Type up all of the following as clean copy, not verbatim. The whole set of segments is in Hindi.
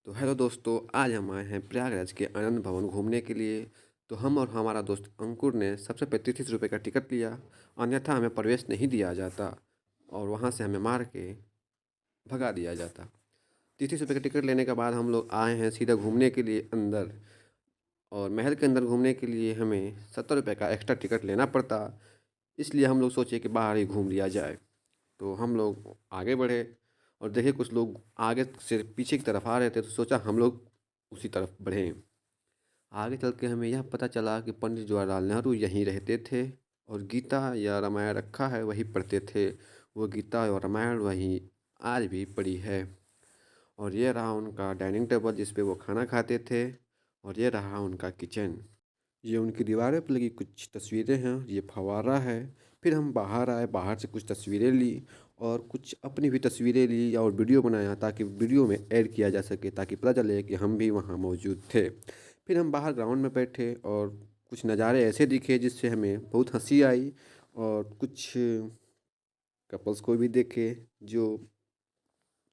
तो हेलो दोस्तों, आज हम आए हैं प्रयागराज के आनंद भवन घूमने के लिए। तो हम और हमारा दोस्त अंकुर ने सबसे पहले 33 रुपये का टिकट लिया, अन्यथा हमें प्रवेश नहीं दिया जाता और वहाँ से हमें मार के भगा दिया जाता। 33 रुपये का टिकट लेने के बाद हम लोग आए हैं सीधा घूमने के लिए अंदर। और महल के अंदर घूमने के लिए हमें 70 रुपये का एक्स्ट्रा टिकट लेना पड़ता। इसलिए हम लोग सोचे कि बाहर ही घूम लिया जाए। तो हम लोग आगे बढ़े और देखे कुछ लोग आगे से पीछे की तरफ आ रहे थे, तो सोचा हम लोग उसी तरफ बढ़ें। आगे चल के हमें यह पता चला कि पंडित जवाहरलाल नेहरू यहीं रहते थे और गीता या रामायण रखा है वहीं पढ़ते थे। वो गीता और रामायण वहीं आज भी पड़ी है। और ये रहा उनका डाइनिंग टेबल जिस पे वो खाना खाते थे। और ये रहा उनका किचन। ये उनकी दीवारों पर लगी कुछ तस्वीरें हैं, ये फव्वारा है। फिर हम बाहर आए, बाहर से कुछ तस्वीरें ली और कुछ अपनी भी तस्वीरें ली और वीडियो बनाया ताकि वीडियो में ऐड किया जा सके, ताकि पता चले कि हम भी वहाँ मौजूद थे। फिर हम बाहर ग्राउंड में बैठे और कुछ नज़ारे ऐसे दिखे जिससे हमें बहुत हंसी आई। और कुछ कपल्स को भी देखे जो,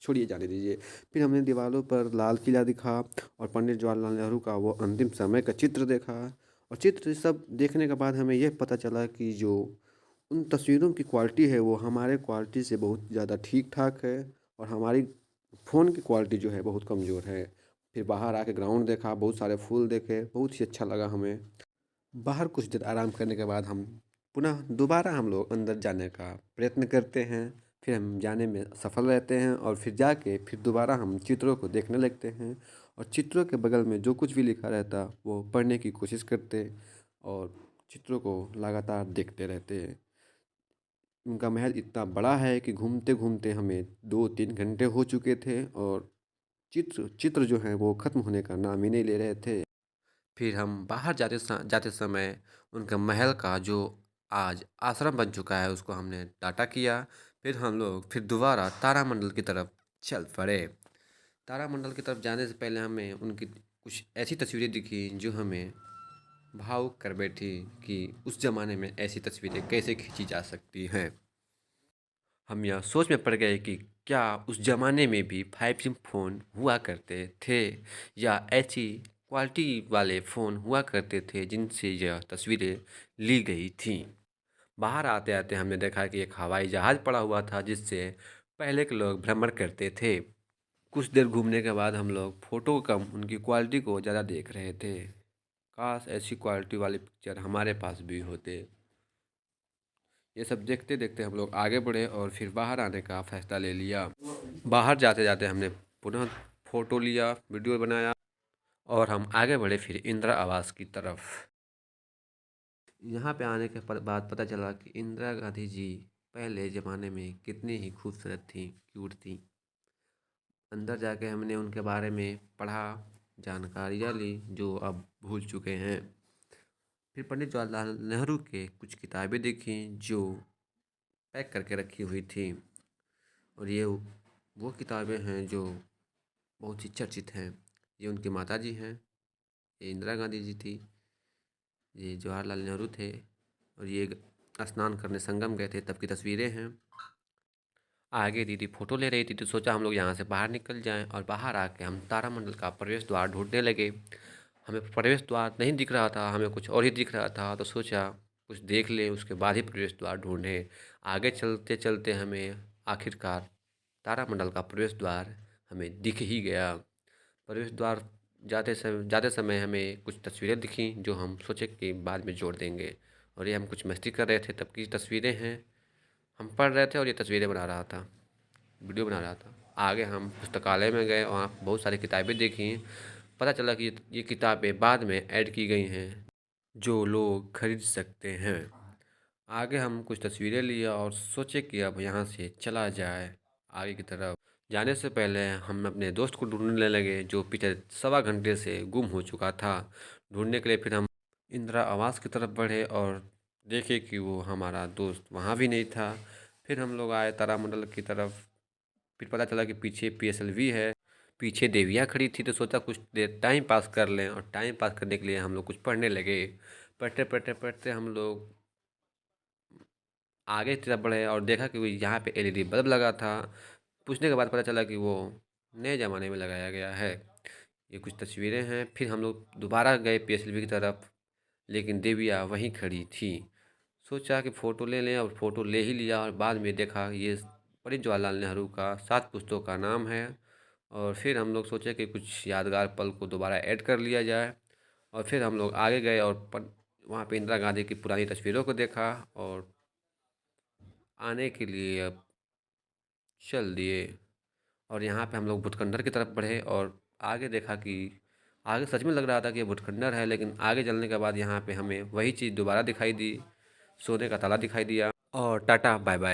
छोड़िए जाने दीजिए। फिर हमने दीवारों पर लाल किला दिखा और पंडित जवाहरलाल नेहरू का वो अंतिम समय का चित्र देखा। और चित्र सब देखने के बाद हमें यह पता चला कि जो उन तस्वीरों की क्वालिटी है वो हमारे क्वालिटी से बहुत ज़्यादा ठीक ठाक है और हमारी फ़ोन की क्वालिटी जो है बहुत कमज़ोर है। फिर बाहर आके ग्राउंड देखा, बहुत सारे फूल देखे, बहुत ही अच्छा लगा हमें। बाहर कुछ देर आराम करने के बाद हम पुनः दोबारा हम लोग अंदर जाने का प्रयत्न करते हैं। फिर हम जाने में सफल रहते हैं और फिर जाके फिर दोबारा हम चित्रों को देखने लगते हैं। और चित्रों के बगल में जो कुछ भी लिखा रहता वो पढ़ने की कोशिश करते और चित्रों को लगातार देखते रहते हैं। उनका महल इतना बड़ा है कि घूमते घूमते हमें 2-3 घंटे हो चुके थे और चित्र चित्र जो हैं वो ख़त्म होने का नाम ही नहीं ले रहे थे। फिर हम बाहर जाते समय उनका महल का जो आज आश्रम बन चुका है उसको हमने टाटा किया। फिर हम लोग फिर दोबारा तारामंडल की तरफ चल पड़े। तारामंडल की तरफ जाने से पहले हमें उनकी कुछ ऐसी तस्वीरें दिखी जो हमें भावुक कर बैठी कि उस ज़माने में ऐसी तस्वीरें कैसे खींची जा सकती हैं। हम यह सोच में पड़ गए कि क्या उस ज़माने में भी 5 सिम फ़ोन हुआ करते थे या ऐसी क्वालिटी वाले फ़ोन हुआ करते थे जिनसे यह तस्वीरें ली गई थीं। बाहर आते आते हमने देखा कि एक हवाई जहाज़ पड़ा हुआ था जिससे पहले के लोग भ्रमण करते थे। कुछ देर घूमने के बाद हम लोग फ़ोटो कम उनकी क्वालिटी को ज़्यादा देख रहे थे। काश ऐसी क्वालिटी वाले पिक्चर हमारे पास भी होते। ये सब देखते देखते हम लोग आगे बढ़े और फिर बाहर आने का फैसला ले लिया। बाहर जाते जाते हमने पुनः फ़ोटो लिया, वीडियो बनाया और हम आगे बढ़े फिर इंदिरा आवास की तरफ। यहाँ पे आने के बाद पता चला कि इंदिरा गांधी जी पहले ज़माने में कितनी ही खूबसूरत थी, क्यूट थी। अंदर जाके हमने उनके बारे में पढ़ा, जानकारियाँ ली जो अब भूल चुके हैं। फिर पंडित जवाहरलाल नेहरू के कुछ किताबें देखी जो पैक करके रखी हुई थी। और ये वो किताबें हैं जो बहुत ही चर्चित हैं। ये उनकी माताजी हैं, ये इंदिरा गांधी जी थी, ये जवाहरलाल नेहरू थे और ये स्नान करने संगम गए थे तब की तस्वीरें हैं। आगे दीदी फ़ोटो ले रही थी तो सोचा हम लोग यहाँ से बाहर निकल जाएं और बाहर आके हम तारामंडल का प्रवेश द्वार ढूंढने लगे। हमें प्रवेश द्वार नहीं दिख रहा था, हमें कुछ और ही दिख रहा था, तो सोचा कुछ देख ले उसके बाद ही प्रवेश द्वार ढूंढें। आगे चलते चलते हमें आखिरकार तारामंडल का प्रवेश द्वार हमें दिख ही गया। प्रवेश द्वार जाते समय हमें कुछ तस्वीरें दिखीं जो हम सोचे कि बाद में जोड़ देंगे। और ये हम कुछ मस्ती कर रहे थे तब की तस्वीरें हैं। हम पढ़ रहे थे और ये तस्वीरें बना रहा था, वीडियो बना रहा था। आगे हम पुस्तकालय में गए, वहाँ बहुत सारी किताबें देखी। पता चला कि ये किताबें बाद में ऐड की गई हैं जो लोग खरीद सकते हैं। आगे हम कुछ तस्वीरें लिए और सोचे कि अब यहाँ से चला जाए आगे की तरफ। जाने से पहले हम अपने दोस्त को ढूंढने लगे जो पिछले 1.25 घंटे से गुम हो चुका था। ढूंढने के लिए फिर हम इंदिरा आवास की तरफ बढ़े और देखे कि वो हमारा दोस्त वहाँ भी नहीं था। फिर हम लोग आए तारामंडल की तरफ। फिर पता चला कि पीछे PSLV है, पीछे देवियाँ खड़ी थी, तो सोचा कुछ देर टाइम पास कर लें और टाइम पास करने के लिए हम लोग कुछ पढ़ने लगे। पढ़ते पढ़ते पढ़ते हम लोग आगे की तरफ बढ़े और देखा कि वो यहाँ पे LED बल्ब लगा था। पूछने के बाद पता चला कि वो नए ज़माने में लगाया गया है। ये कुछ तस्वीरें हैं। फिर हम लोग दोबारा गए पीएसएलवी की तरफ, लेकिन देविया वहीं खड़ी थी। सोचा कि फ़ोटो ले लें और फ़ोटो ले ही लिया, और बाद में देखा ये पंडित जवाहरलाल नेहरू का 7 पुस्तकों का नाम है। और फिर हम लोग सोचे कि कुछ यादगार पल को दोबारा ऐड कर लिया जाए, और फिर हम लोग आगे गए और वहाँ पे इंदिरा गांधी की पुरानी तस्वीरों को देखा और आने के लिए अब चल दिए। और यहाँ पे हम लोग भूतखंडर की तरफ बढ़े और आगे देखा कि आगे सच में लग रहा था कि ये भूतखंडर है, लेकिन आगे चलने के बाद यहाँ पे हमें वही चीज़ दोबारा दिखाई दी, सोने का ताला दिखाई दिया। और टाटा बाय बाय।